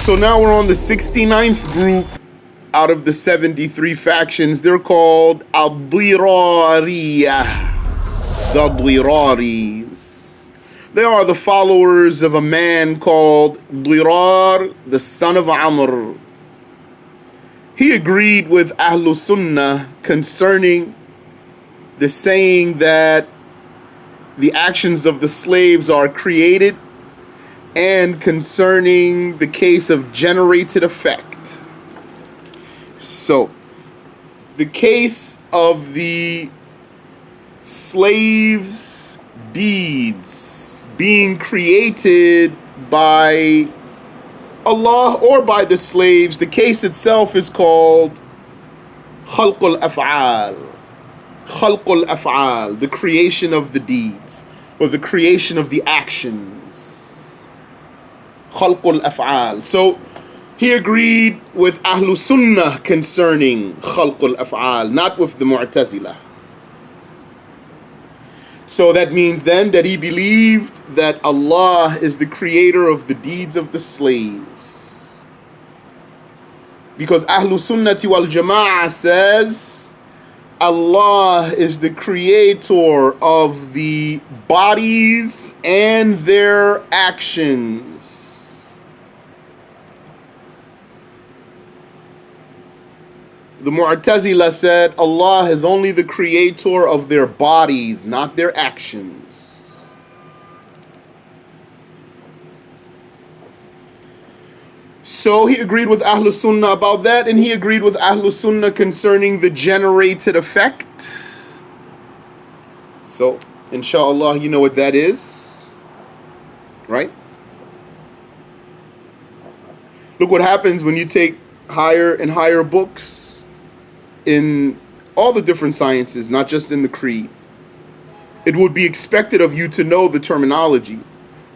So now we're on the 69th group out of the 73 factions. They're called Dirariyyah the Diraris. They are the followers of a man called Dirar, the son of Amr. He agreed with Ahlus Sunnah concerning the saying that the actions of the slaves are created, and concerning the case of generated effect. So, the case of the slaves' deeds being created by Allah or by the slaves, the case itself is called Khalqul Af'al. Khalqul Af'al, the creation of the deeds, or the creation of the actions. Khalqul Af'al. So he agreed with Ahlus Sunnah concerning Khalqul Af'al, not with the Mu'tazila. So that means then that he believed that Allah is the creator of the deeds of the slaves. Because Ahlus Sunnati wal Jama'ah says Allah is the creator of the bodies and their actions. The Mu'tazila said Allah is only the creator of their bodies, not their actions. So he agreed with Ahlus Sunnah about that, and he agreed with Ahlus Sunnah concerning the generated effect. So, inshallah, you know what that is, right? Look what happens when you take higher and higher books in all the different sciences, not just in the creed. It would be expected of you to know the terminology.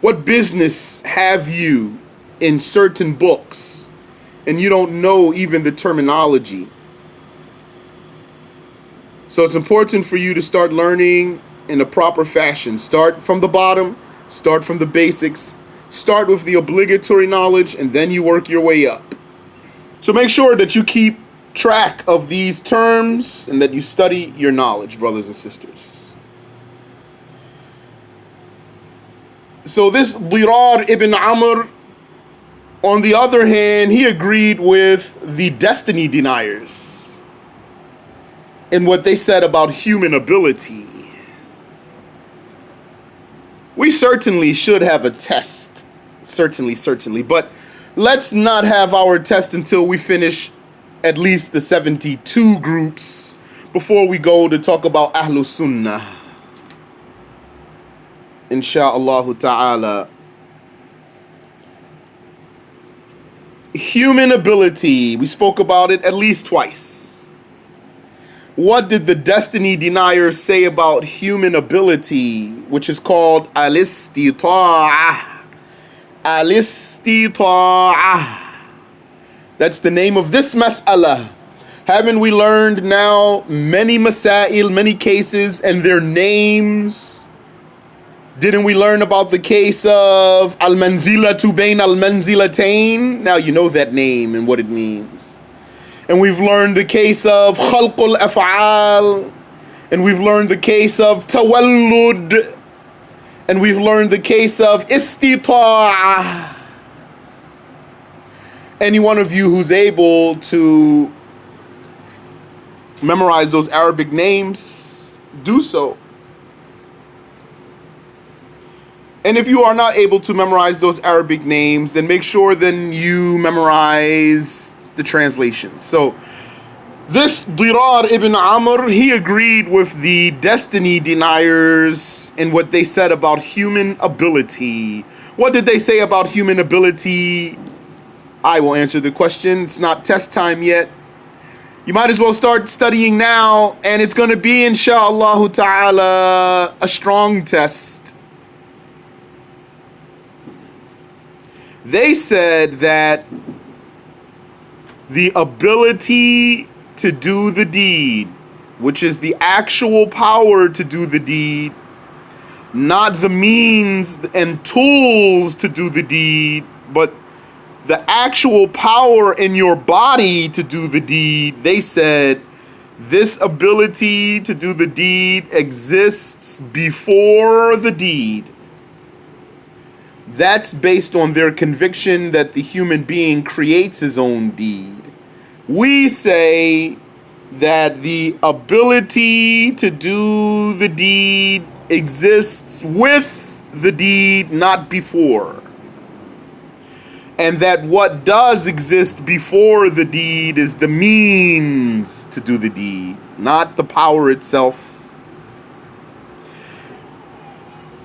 What business have you in certain books and you don't know even the terminology? So it's important for you to start learning in a proper fashion. Start from the bottom, start from the basics, start with the obligatory knowledge, and then you work your way up. So make sure that you keep track of these terms and that you study your knowledge, brothers and sisters. So this Dirar ibn Amr, on the other hand, he agreed with the destiny deniers in what they said about human ability. We certainly should have a test, certainly, but let's not have our test until we finish at least the 72 groups before we go to talk about Ahlus Sunnah. Insha'Allah ta'ala. Human ability, we spoke about it at least twice. What did the destiny deniers say about human ability, which is called al-istita'ah? Al-istita'ah. That's the name of this mas'ala. Haven't we learned now many masail, many cases, and their names? Didn't we learn about the case of al-manzilatu bayn al-manzilatayn? Now you know that name and what it means. And we've learned the case of khalqul af'al. And we've learned the case of tawallud. And we've learned the case of istita'ah. Any one of you who's able to memorize those Arabic names, do so. And if you are not able to memorize those Arabic names, then make sure then you memorize the translations. So this Dirar ibn Amr, he agreed with the destiny deniers in what they said about human ability. What did they say about human ability? I will answer the question. It's not test time yet. You might as well start studying now, and it's going to be, insha'Allah ta'ala, a strong test. They said that the ability to do the deed, which is the actual power to do the deed, not the means and tools to do the deed, but the actual power in your body to do the deed, they said this ability to do the deed exists before the deed. That's based on their conviction that the human being creates his own deed. We say that the ability to do the deed exists with the deed, not before. And that what does exist before the deed is the means to do the deed, not the power itself.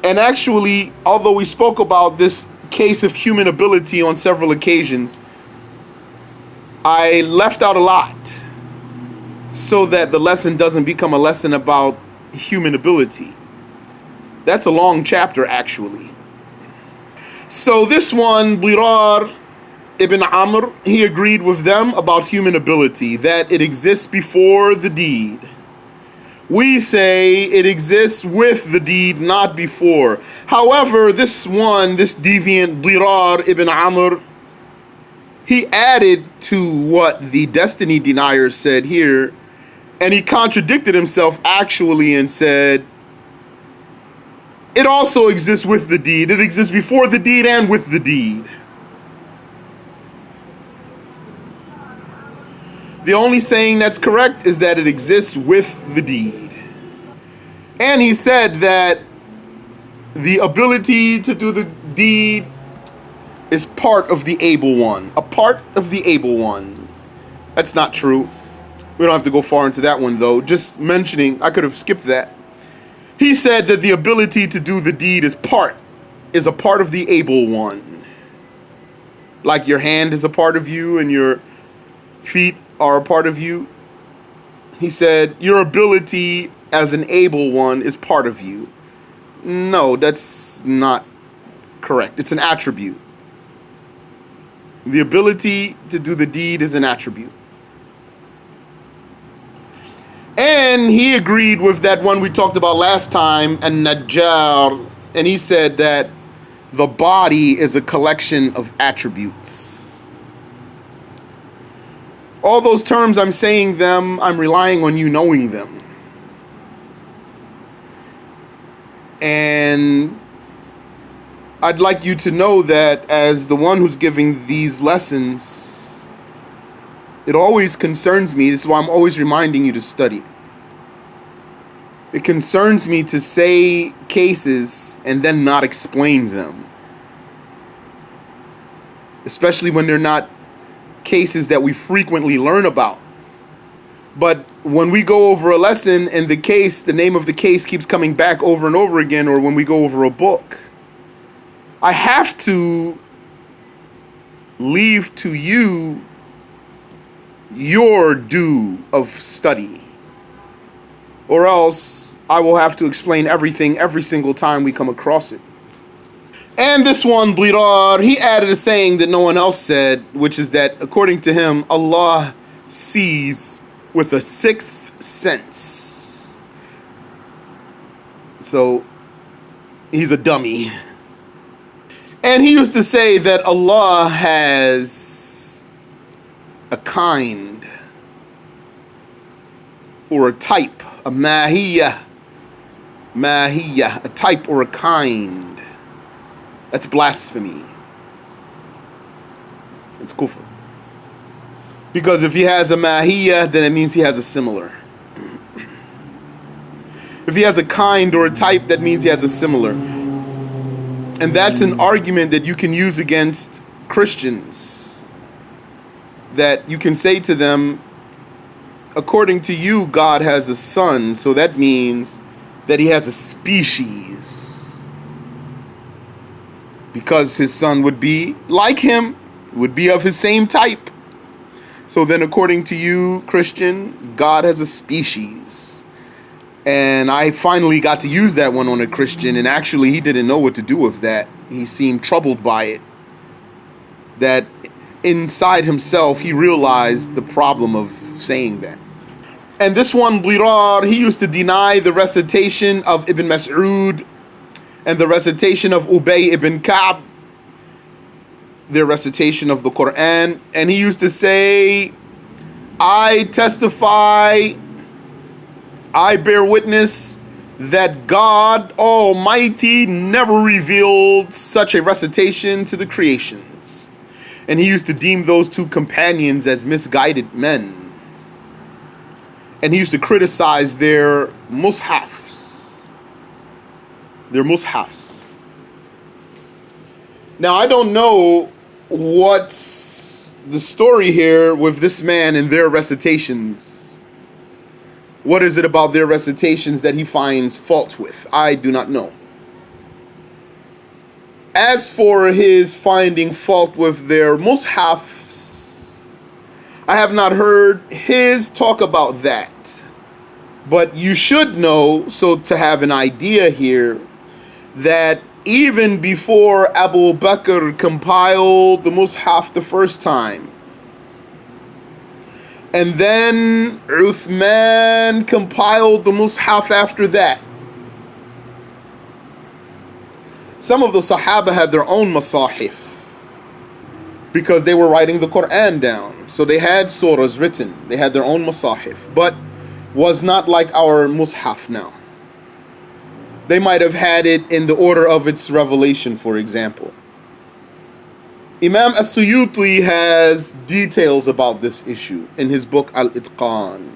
And actually, although we spoke about this case of human ability on several occasions, I left out a lot so that the lesson doesn't become a lesson about human ability. That's a long chapter, actually. So this one, Dirariyyah ibn Amr, he agreed with them about human ability, that it exists before the deed. We say it exists with the deed, not before. However, this deviant, Dirariyyah ibn Amr, he added to what the destiny deniers said here, and he contradicted himself actually and said, it also exists with the deed. It exists before the deed and with the deed. The only saying that's correct is that it exists with the deed. And he said that the ability to do the deed is part of the able one. A part of the able one. That's not true. We don't have to go far into that one, though. Just mentioning, I could have skipped that. He said that the ability to do the deed is a part of the able one. Like your hand is a part of you and your feet are a part of you. He said your ability as an able one is part of you. No, that's not correct. It's an attribute. The ability to do the deed is an attribute. And he agreed with that one we talked about last time, An-Najjar, and he said that the body is a collection of attributes. All those terms, I'm saying them, I'm relying on you knowing them. And I'd like you to know that as the one who's giving these lessons, it always concerns me. This is why I'm always reminding you to study. It concerns me to say cases and then not explain them. Especially when they're not cases that we frequently learn about. But when we go over a lesson and the name of the case keeps coming back over and over again, or when we go over a book, I have to leave to you your due of study, or else I will have to explain everything every single time we come across it. And this one, Dirariyyah, he added a saying that no one else said, which is that according to him, Allah sees with a sixth sense. So he's a dummy. And he used to say that Allah has a kind or a type, a mahiyah, a type or a kind. That's blasphemy. It's kufr. Because if he has a mahiyah, then it means he has a similar. If he has a kind or a type, that means he has a similar. And that's an argument that you can use against Christians. That you can say to them, according to you, God has a son, so that means that he has a species. Because his son would be like him, would be of his same type. So then according to you, Christian, God has a species. And I finally got to use that one on a Christian, and actually he didn't know what to do with that. He seemed troubled by it. That inside himself, he realized the problem of saying that. And this one, Dirariyyah, he used to deny the recitation of Ibn Mas'ud and the recitation of Ubay ibn Ka'b. their recitation of the Quran, and he used to say, I testify, I bear witness that God Almighty never revealed such a recitation to the creations. And he used to deem those two companions as misguided men. And he used to criticize their mushafs. Now, I don't know what's the story here with this man and their recitations. What is it about their recitations that he finds fault with? I do not know. As for his finding fault with their mushafs, I have not heard his talk about that. But you should know, so to have an idea here, that even before Abu Bakr compiled the mushaf the first time, and then Uthman compiled the mushaf after that, some of the Sahaba had their own masahif because they were writing the Quran down. So they had surahs written. They had their own masahif, but was not like our mushaf now. They might have had it in the order of its revelation, for example. Imam As-Suyuti has details about this issue in his book Al-Itqan.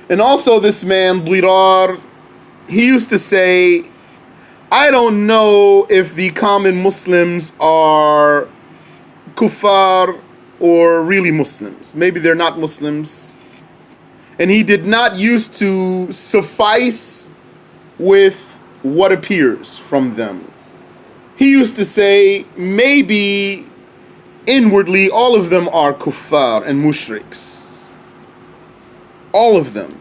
And also this man, Dirar, he used to say, I don't know if the common Muslims are kuffar or really Muslims. Maybe they're not Muslims. And he did not used to suffice with what appears from them. He used to say, maybe inwardly all of them are kuffar and mushriks. All of them.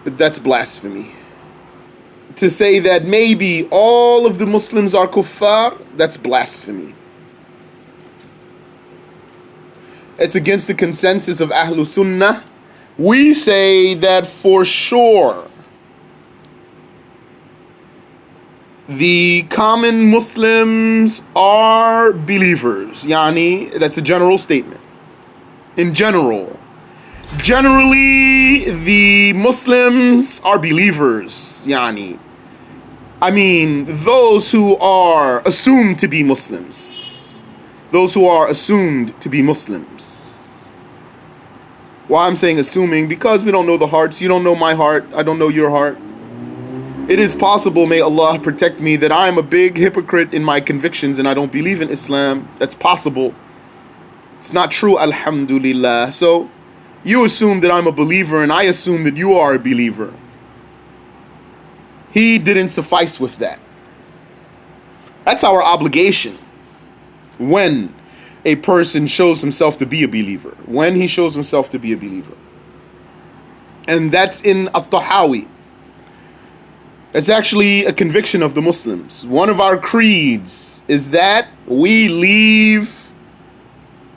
But that's blasphemy. To say that maybe all of the Muslims are kuffar, that's blasphemy. It's against the consensus of Ahlul Sunnah. We say that for sure the common Muslims are believers. Yani, that's a general statement. In general. Generally, the Muslims are believers. Yani, I mean, those who are assumed to be Muslims. Those who are assumed to be Muslims. Why I'm saying assuming? Because we don't know the hearts. You don't know my heart. I don't know your heart. It is possible, may Allah protect me, that I am a big hypocrite in my convictions and I don't believe in Islam. That's possible. It's not true, alhamdulillah. So, you assume that I'm a believer and I assume that you are a believer. He didn't suffice with that. That's our obligation when a person shows himself to be a believer. When he shows himself to be a believer. And that's in At-Tahawi. It's actually a conviction of the Muslims. One of our creeds is that we leave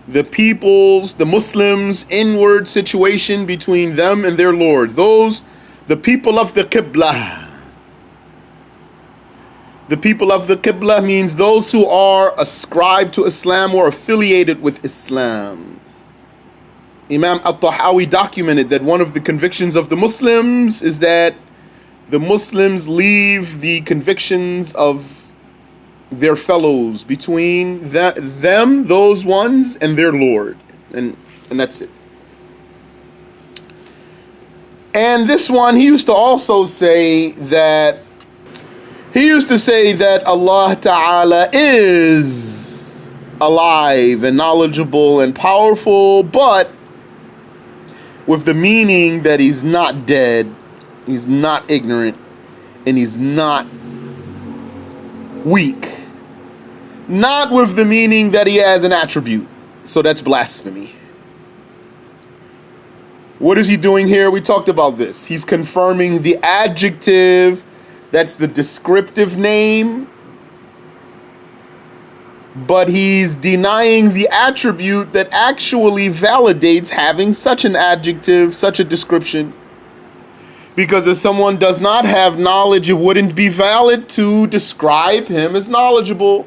the people's, the Muslims' inward situation between them and their Lord. Those, the people of the Qibla. The people of the Qibla means those who are ascribed to Islam or affiliated with Islam. Imam At-Tahawi documented that one of the convictions of the Muslims is that the Muslims leave the convictions of their fellows between them, those ones, and their Lord. And that's it. And this one, he used to also say that Allah Ta'ala is alive and knowledgeable and powerful, but with the meaning that he's not dead, he's not ignorant, and he's not weak. Not with the meaning that he has an attribute. So that's blasphemy. What is he doing here? We talked about this. He's confirming the adjective, that's the descriptive name, but he's denying the attribute that actually validates having such an adjective, such a description. Because if someone does not have knowledge, it wouldn't be valid to describe him as knowledgeable.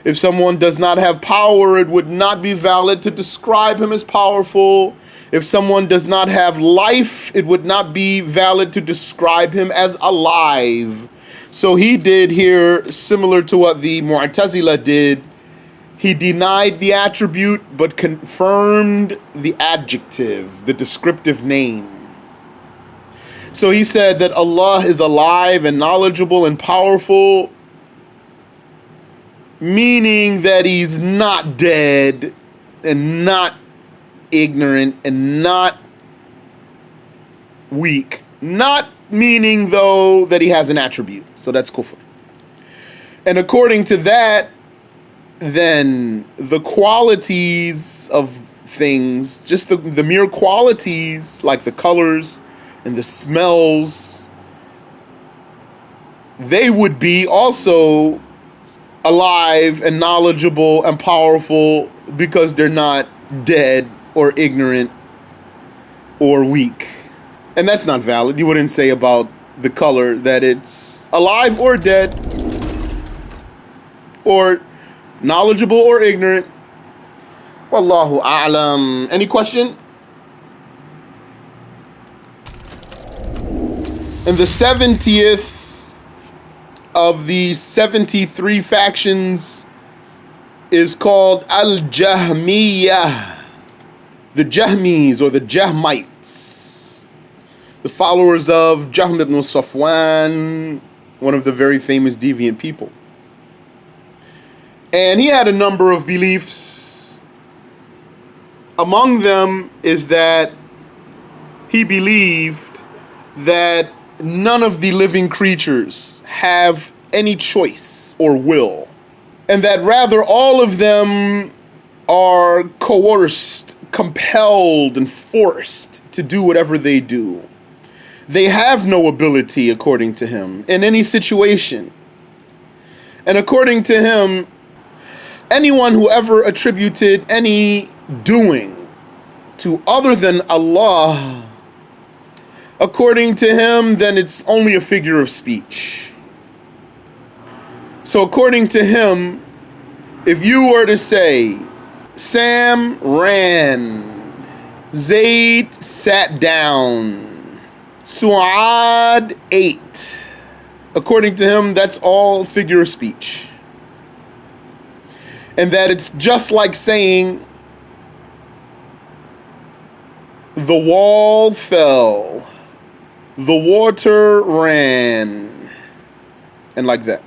If someone does not have power, it would not be valid to describe him as powerful. If someone does not have life, it would not be valid to describe him as alive. So he did here similar to what the Mu'tazila did. He denied the attribute but confirmed the adjective, the descriptive name. So he said that Allah is alive and knowledgeable and powerful, meaning that he's not dead and not ignorant and not weak. Not meaning, though, that he has an attribute. So that's kufr. And according to that, then the qualities of things, just the mere qualities, like the colors and the smells, they would be also alive and knowledgeable and powerful because they're not dead or ignorant or weak. And that's not valid. You wouldn't say about the color that it's alive or dead or knowledgeable or ignorant. Wallahu a'lam. Any question? And the 70th of the 73 factions is called Al-Jahmiyyah. The Jahmis or the Jahmites. The followers of Jahm ibn Safwan, one of the very famous deviant people. And he had a number of beliefs. Among them is that he believed that none of the living creatures have any choice or will, and that rather all of them are coerced, compelled, and forced to do whatever they do. They have no ability, according to him, in any situation. And according to him, anyone who ever attributed any doing to other than Allah, according to him, then it's only a figure of speech. So according to him, if you were to say, Sam ran, Zayd sat down, Su'ad ate, according to him, that's all figure of speech. And that it's just like saying, the wall fell, the water ran, and like that.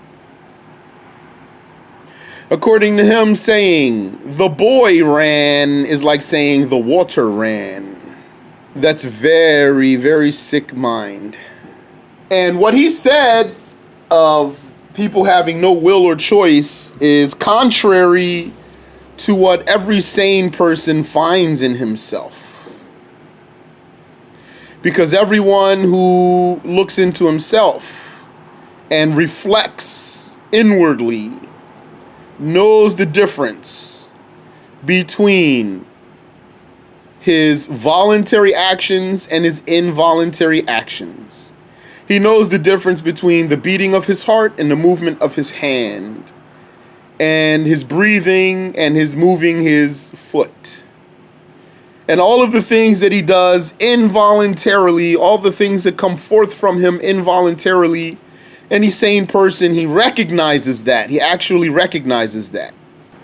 According to him, saying the boy ran is like saying the water ran. That's very, very sick mind. And what he said of people having no will or choice is contrary to what every sane person finds in himself. Because everyone who looks into himself and reflects inwardly knows the difference between his voluntary actions and his involuntary actions. He knows the difference between the beating of his heart and the movement of his hand, and his breathing and his moving his foot. And all of the things that he does involuntarily, all the things that come forth from him involuntarily, any sane person, he recognizes that. He actually recognizes that.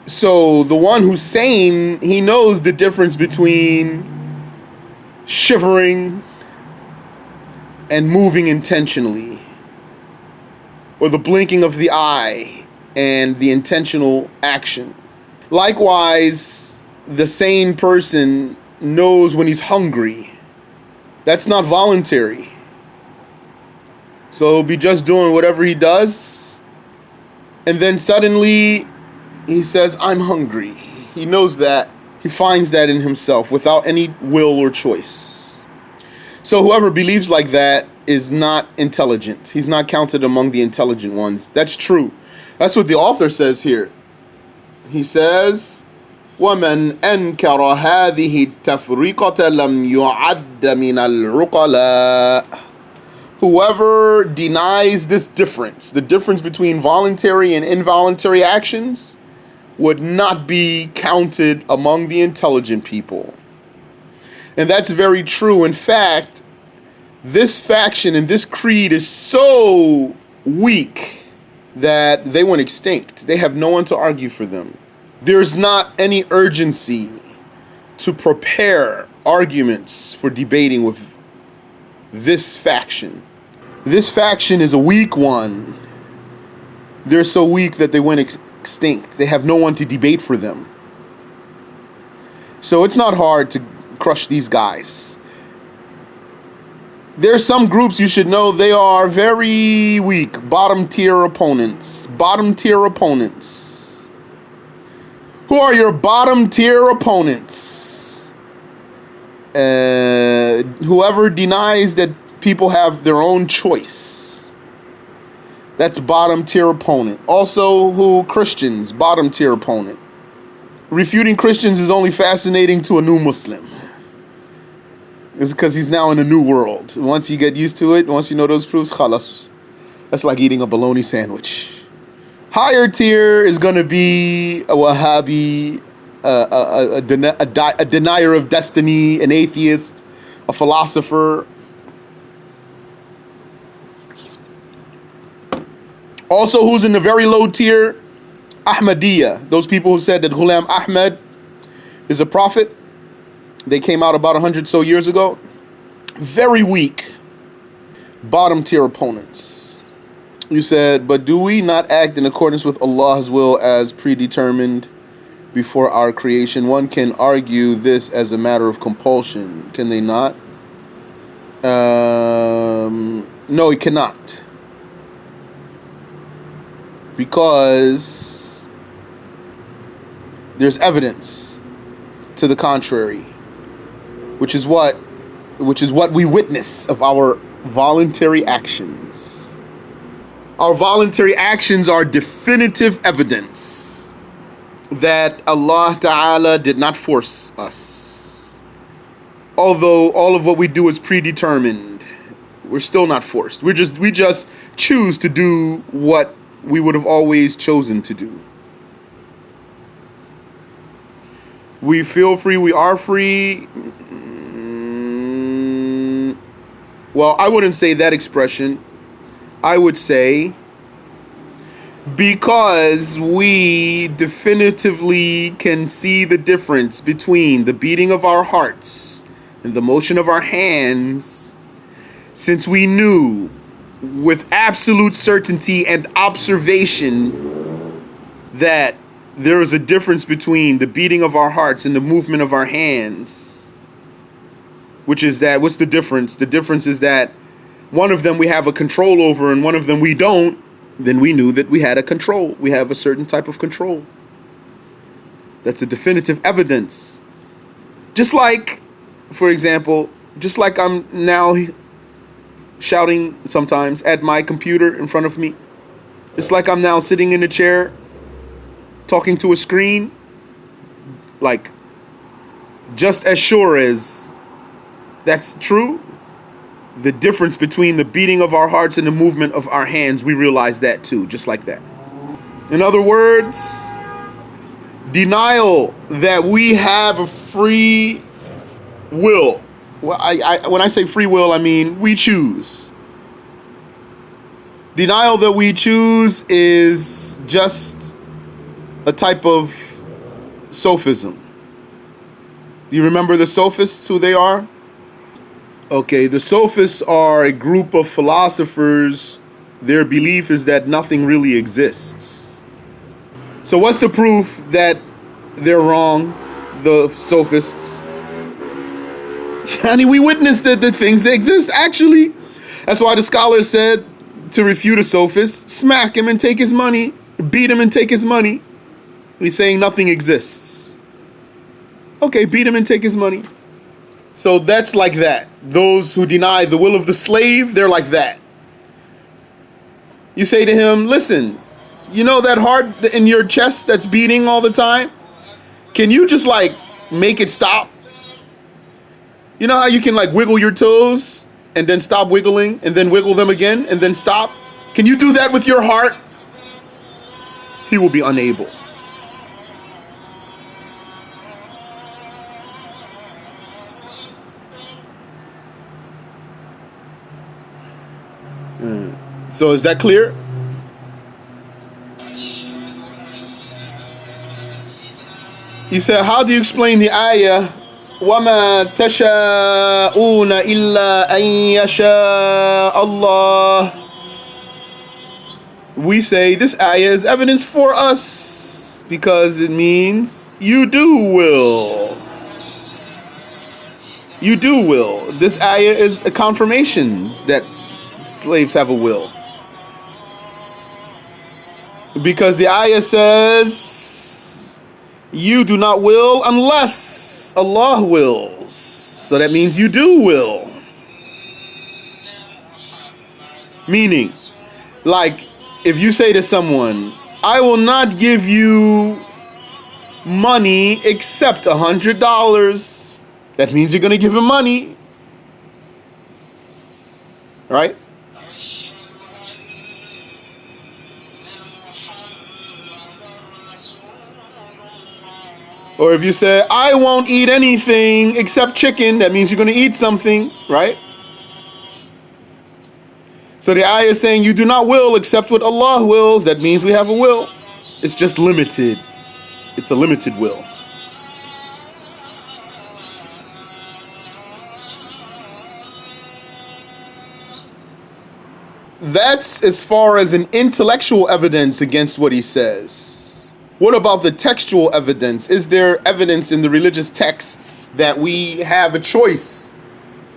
So the one who's sane, he knows the difference between shivering and moving intentionally, or the blinking of the eye and the intentional action. Likewise, the sane person knows when he's hungry. That's not voluntary. So he'll be just doing whatever he does, and then suddenly he says, I'm hungry. He knows that. He finds that in himself without any will or choice. So whoever believes like that is not intelligent. He's not counted among the intelligent ones. That's true. That's what the author says here. He says, وَمَنْ أَنْكَرَ هَذِهِ التَّفْرِقَةَ لَمْ يُعَدَّ مِنَ الْعُقَلَاءِ Whoever denies this difference, the difference between voluntary and involuntary actions, would not be counted among the intelligent people. And that's very true. In fact, this faction and this creed is so weak that they went extinct. They have no one to argue for them. There's not any urgency to prepare arguments for debating with this faction. This faction is a weak one. They're so weak that they went extinct. They have no one to debate for them. So it's not hard to crush these guys. There's some groups you should know they are very weak, bottom tier opponents. Bottom tier opponents. Who are your bottom tier opponents? Whoever denies that people have their own choice. That's bottom tier opponent. Also, Christians, bottom tier opponent. Refuting Christians is only fascinating to a new Muslim. It's because he's now in a new world. Once you get used to it, once you know those proofs, khalas. That's like eating a bologna sandwich. Higher tier is going to be a Wahhabi, a denier of destiny, an atheist, a philosopher. Also, who's in the very low tier? Ahmadiyya. Those people who said that Ghulam Ahmad is a prophet. They came out about 100 so years ago. Very weak. Bottom tier opponents. You said, but do we not act in accordance with Allah's will as predetermined before our creation? One can argue this as a matter of compulsion. Can they not? No, he cannot. Because there's evidence to the contrary, which is what we witness of our voluntary actions. Our voluntary actions are definitive evidence that Allah Ta'ala did not force us. Although all of what we do is predetermined, we're still not forced. We just choose to do what we would have always chosen to do. We feel free, we are free. Well, I wouldn't say that expression. I would say because we definitively can see the difference between the beating of our hearts and the motion of our hands, since we knew with absolute certainty and observation that there is a difference between the beating of our hearts and the movement of our hands. Which is that, what's the difference? The difference is that one of them we have a control over and one of them we don't. Then we knew that we had a control. We have a certain type of control. That's a definitive evidence. Just like, for example, just like I'm now shouting sometimes at my computer in front of me. Just like I'm now sitting in a chair talking to a screen. Like, just as sure as that's true, the difference between the beating of our hearts and the movement of our hands, we realize that too, just like that. In other words, denial that we have a free will. Well, when I say free will, I mean we choose. Denial that we choose is just a type of sophism. Do you remember the sophists, who they are? Okay, the sophists are a group of philosophers. Their belief is that nothing really exists. So what's the proof that they're wrong, the sophists? Honey, we witnessed that the things that exist, actually. That's why the scholar said to refute a sophist, smack him and take his money, beat him and take his money. He's saying nothing exists. Okay, beat him and take his money. So that's like that. Those who deny the will of the slave, they're like that. You say to him, listen, you know that heart in your chest that's beating all the time? Can you just like make it stop? You know how you can like wiggle your toes and then stop wiggling and then wiggle them again and then stop? Can you do that with your heart? He will be unable. So is that clear? You said, how do you explain the ayah? وَمَا تَشَاءُونَ إِلَّا أَن يَشَاءَ اللَّهُ. We say this ayah is evidence for us because it means you do will. You do will. This ayah is a confirmation that slaves have a will. Because the ayah says, you do not will unless Allah wills. So that means you do will. Meaning, like, if you say to someone, I will not give you money except $100, that means you're going to give him money. Right? Or if you say, I won't eat anything except chicken, that means you're going to eat something, right? So the ayah is saying you do not will except what Allah wills. That means we have a will. It's just limited. It's a limited will. That's as far as an intellectual evidence against what he says. What about the textual evidence? Is there evidence in the religious texts that we have a choice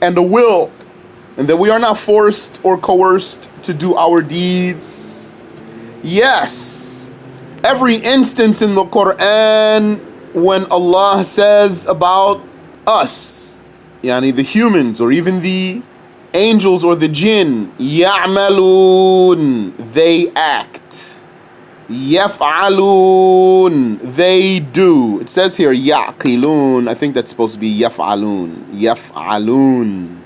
and a will, and that we are not forced or coerced to do our deeds? Yes. Every instance in the Quran when Allah says about us, yani the humans or even the angels or the jinn, يَعْمَلُونَ, they act. يَفْعَلُونَ, they do. It says here يَعْقِلُونَ. I think that's supposed to be يَفْعَلُونَ. يَفْعَلُونَ.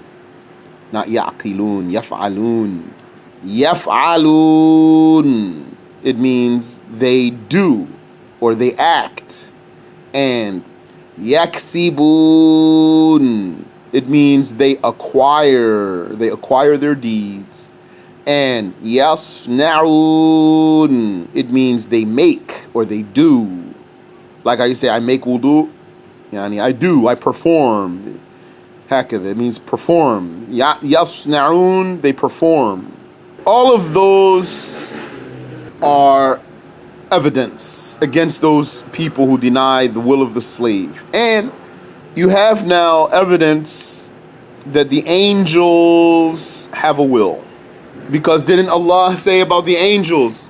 Not يَعْقِلُونَ. يَفْعَلُونَ. يَفْعَلُونَ. It means they do or they act. And يَكْسِبُونَ, it means they acquire their deeds. And yasna'un, it means they make or they do. Like how you say, I make wudu, yani I do, I perform. Hakadha, it means perform. Yasna'un, they perform. All of those are evidence against those people who deny the will of the slave. And you have now evidence that the angels have a will. Because didn't Allah say about the angels,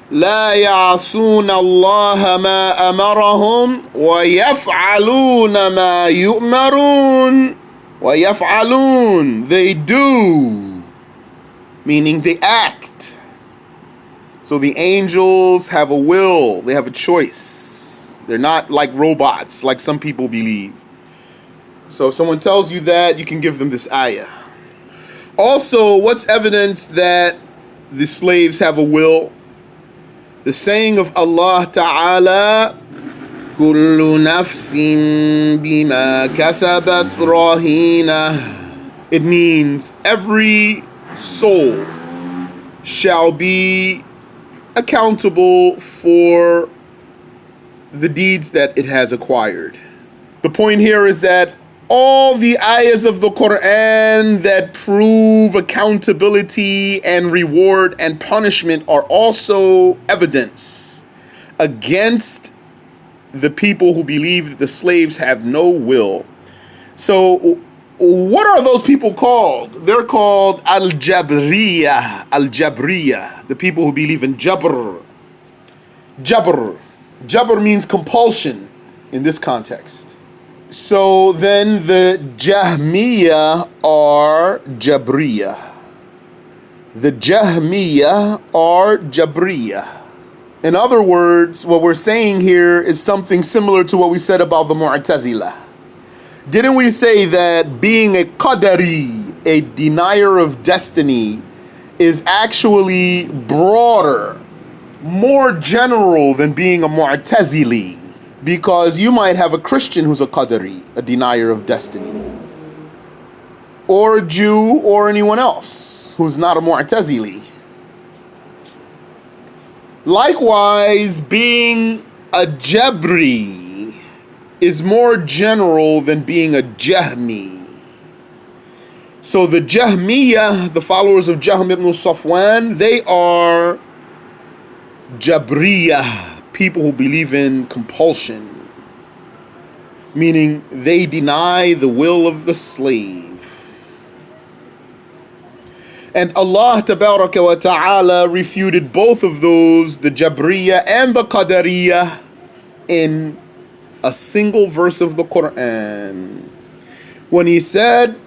لا يعصون الله ما أمرهم ويفعلون ما يؤمرون. ويفعلون, they do, meaning they act. So the angels have a will, they have a choice. They're not like robots, like some people believe. So if someone tells you that, you can give them this ayah. Also, what's evidence that the slaves have a will? The saying of Allah Ta'ala, كُلُّ نَفْسٍ بِمَا كَسَبَتْ رَهِينَةٌ. It means every soul shall be accountable for the deeds that it has acquired. The point here is that all the ayahs of the Quran that prove accountability and reward and punishment are also evidence against the people who believe that the slaves have no will. So what are those people called? They're called Al-Jabriyyah. Al-Jabriyyah, the people who believe in Jabr. Jabr. Jabr means compulsion in this context. So then the Jahmiyyah are Jabriyyah. The Jahmiyyah are Jabriyyah. In other words, what we're saying here is something similar to what we said about the Mu'tazila. Didn't we say that being a Qadari a denier of destiny is actually broader, more general than being a Mu'tazili, because you might have a Christian who's a Qadari, a denier of destiny, or a Jew, or anyone else who's not a Mu'tazili. Likewise, being a Jabri is more general than being a Jahmi. So the Jahmiyyah, the followers of Jahm ibn Safwan, they are Jabriyah, people who believe in compulsion, meaning they deny the will of the slave. And Allah Tabaraka wa Ta'ala refuted both of those, the Jabriyah and the Qadariyah, in a single verse of the Quran, when he said,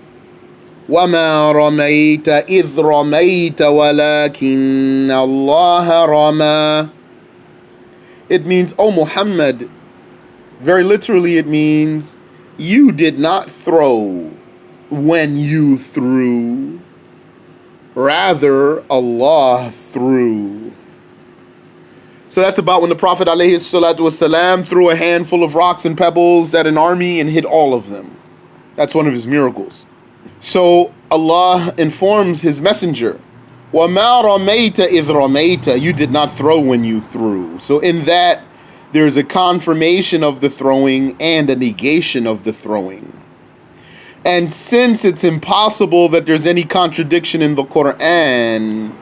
وَمَا رَمَيْتَ إِذْ رَمَيْتَ وَلَكِنَّ اللَّهَ رَمَى. It means, O Muhammad, very literally it means, you did not throw when you threw, rather Allah threw. So that's about when the Prophet ﷺ threw a handful of rocks and pebbles at an army and hit all of them. That's one of his miracles. So Allah informs his messenger, وَمَا رَمَيْتَ إِذْ رَمَيْتَ. You did not throw when you threw. So in that, there's a confirmation of the throwing and a negation of the throwing. And since it's impossible that there's any contradiction in the Quran,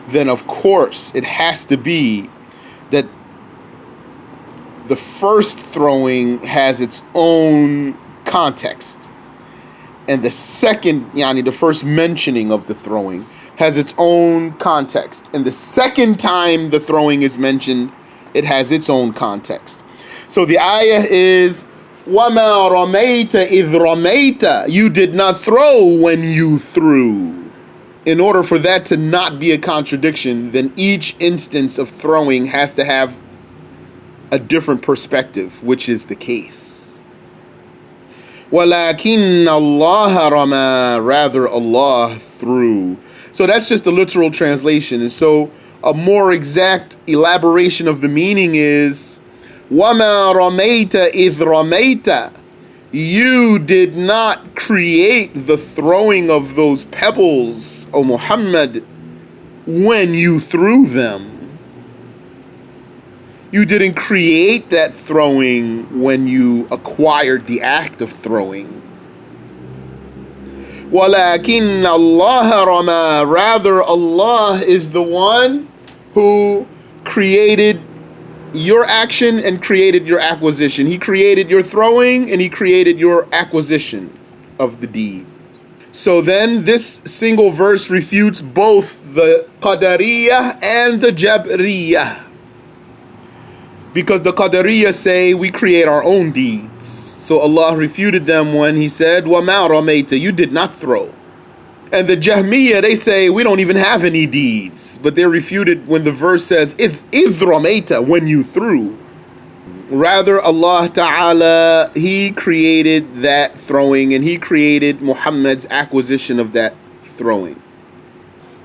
then of course it has to be that the first throwing has its own context, and the second, the first mentioning of the throwing has its own context, and the second time the throwing is mentioned, it has its own context. So the ayah is, وَمَا رَمَيْتَ إِذْ رَمَيْتَ. You did not throw when you threw. In order for that to not be a contradiction, then each instance of throwing has to have a different perspective, which is the case. وَلَكِنَّ اللَّهَ رَمَى. Rather, Allah threw. So that's just a literal translation. And so a more exact elaboration of the meaning is, وَمَا رَمَيْتَ إِذْ رَمَيْتَ. You did not create the throwing of those pebbles, O Muhammad, when you threw them. You didn't create that throwing when you acquired the act of throwing. وَلَكِنَّ اللَّهَ رَمَى. Rather, Allah is the one who created your action and created your acquisition. He created your throwing and he created your acquisition of the deed. So then this single verse refutes both the Qadariyah and the Jabriyah, because the Qadariyah say we create our own deeds. So Allah refuted them when he said, وَمَا رَمَيْتَ. You did not throw. And the Jahmiyyah, they say we don't even have any deeds, but they're refuted when the verse says إِذْ رَمَيْتَ, when you threw. Rather, Allah Ta'ala, He created that throwing, and He created Muhammad's acquisition of that throwing.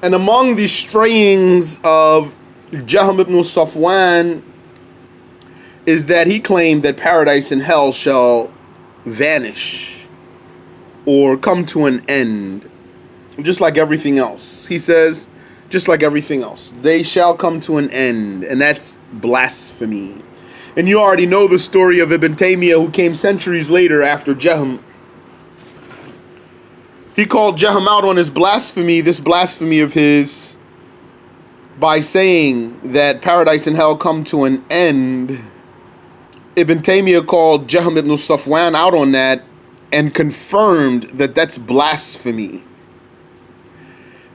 And among the strayings of Jahm ibn Safwan is that he claimed that paradise and hell shall vanish or come to an end, just like everything else. He says, just like everything else, they shall come to an end, and that's blasphemy. And you already know the story of Ibn Taymiyyah, who came centuries later after Jahm. He called Jahm out on his blasphemy, this blasphemy of his, by saying that paradise and hell come to an end. Ibn Taymiyyah called Jahm ibn Safwan out on that and confirmed that that's blasphemy.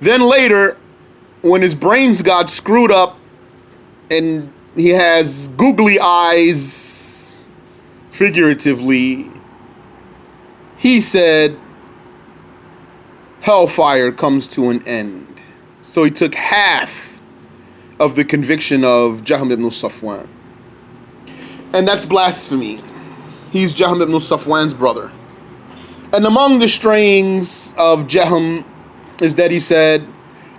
Then later, when his brains got screwed up and he has googly eyes, figuratively, he said hellfire comes to an end. So he took half of the conviction of Jahm ibn Safwan. And that's blasphemy. He's Jahm ibn Safwan's brother. And among the strayings of Jahm is that he said,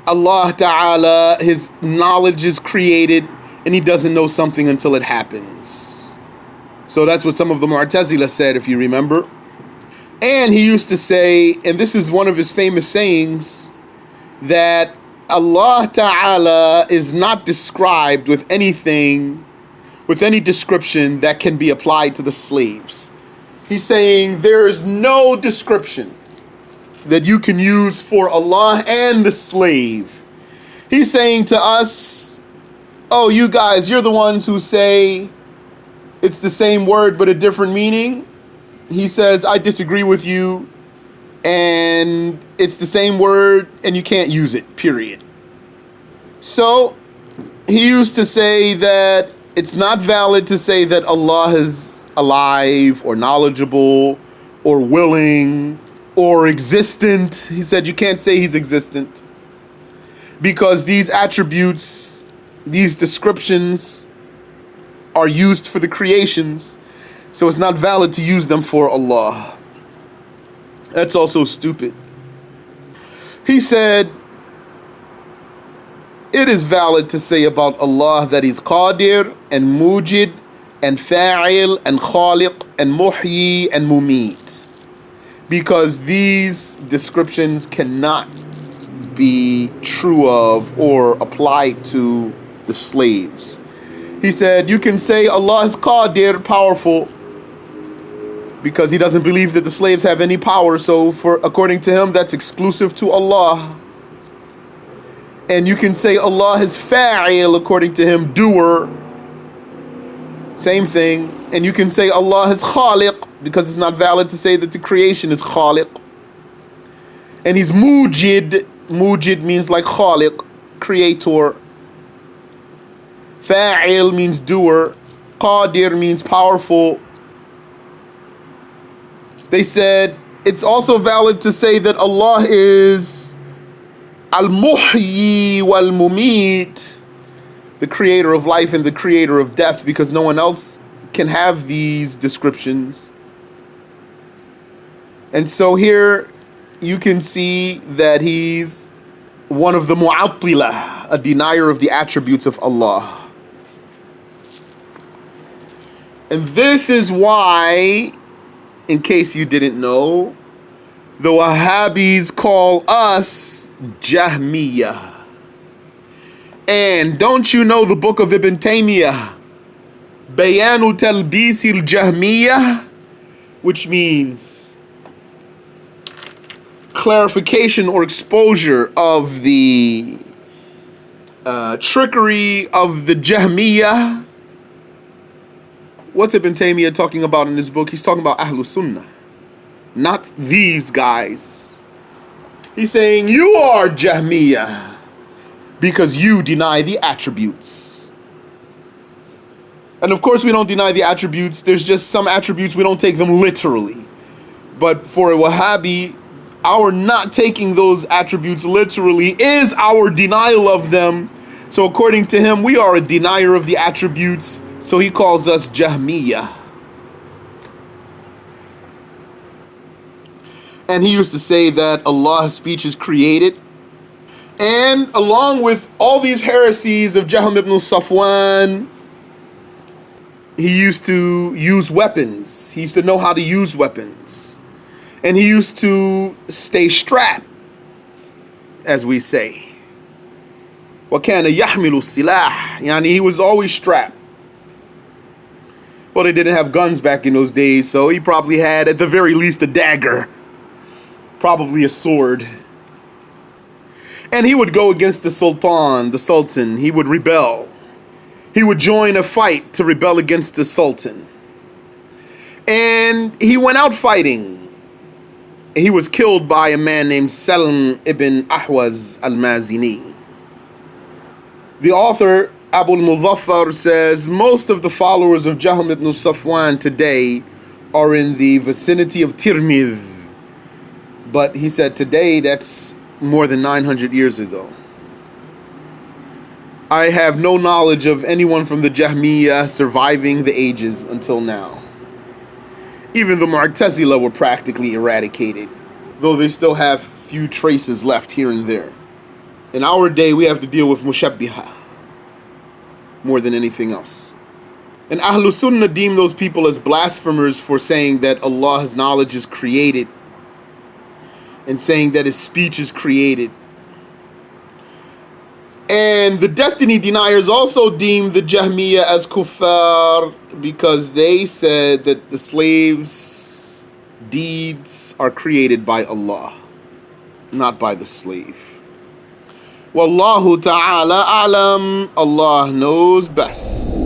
Allah Ta'ala, his knowledge is created and he doesn't know something until it happens. So that's what some of the Mu'tazila said, if you remember. And he used to say, and this is one of his famous sayings, that Allah Ta'ala is not described with anything, with any description that can be applied to the slaves. He's saying there is no description that you can use for Allah and the slave. He's saying to us, oh, you guys, you're the ones who say it's the same word but a different meaning. He says, I disagree with you, and it's the same word and you can't use it, period. So he used to say that it's not valid to say that Allah is alive or knowledgeable or willing or existent. He said you can't say he's existent because these attributes, these descriptions are used for the creations, so it's not valid to use them for Allah. That's also stupid. He said it is valid to say about Allah that he's Qadir and Mujid and Fa'il and Khaliq and Muhyi and Mumit, because these descriptions cannot be true of or applied to the slaves. He said you can say Allah is Qadir, powerful, because he doesn't believe that the slaves have any power, so according to him that's exclusive to Allah. And you can say Allah is Fa'il, according to him, doer, same thing. And you can say Allah is Khaliq, because it's not valid to say that the creation is Khaliq. And he's Mujid. Mujid means like Khaliq, creator. Fa'il means doer. Qadir means powerful. They said it's also valid to say that Allah is Al-Muhyi wal-Mumit, the creator of life and the creator of death, because no one else can have these descriptions. And so here you can see that he's one of the Mu'attila, a denier of the attributes of Allah. And this is why, in case you didn't know, the Wahhabis call us Jahmiyyah. And don't you know the book of Ibn Taymiyyah, Bayanu Talbisil Jahmiyyah, which means clarification or exposure of the trickery of the Jahmiyyah. What's Ibn Taymiyyah talking about in this book? He's talking about Ahlus Sunnah, not these guys. He's saying you are Jahmiyyah because you deny the attributes. And of course we don't deny the attributes. There's just some attributes we don't take them literally. But for a Wahhabi, our not taking those attributes literally is our denial of them. So according to him, we are a denier of the attributes. So he calls us Jahmiyyah. And he used to say that Allah's speech is created. And along with all these heresies of Jahm ibn Safwan, he used to use weapons. He used to know how to use weapons. And he used to stay strapped, as we say. وَكَانَ يَحْمِلُ السِّلَاحِ, yani he was always strapped. Well, they didn't have guns back in those days, so he probably had, at the very least, a dagger. Probably a sword. And he would go against the sultan. He would rebel. He would join a fight to rebel against the sultan. And he went out fighting. He was killed by a man named Salim ibn Ahwaz al-Mazini. The author, Abu al-Muzaffar, says most of the followers of Jahm ibn Safwan today are in the vicinity of Tirmidh. But he said today, that's more than 900 years ago. I have no knowledge of anyone from the Jahmiyyah surviving the ages until now. Even the Mu'tazila were practically eradicated, though they still have few traces left here and there. In our day, we have to deal with Mushabbiha more than anything else. And Ahlul Sunnah deem those people as blasphemers for saying that Allah's knowledge is created and saying that His speech is created. And the destiny deniers also deem the Jahmiyyah as kuffar because they said that the slave's deeds are created by Allah, not by the slave. Wallahu ta'ala a'lam. Allah knows best.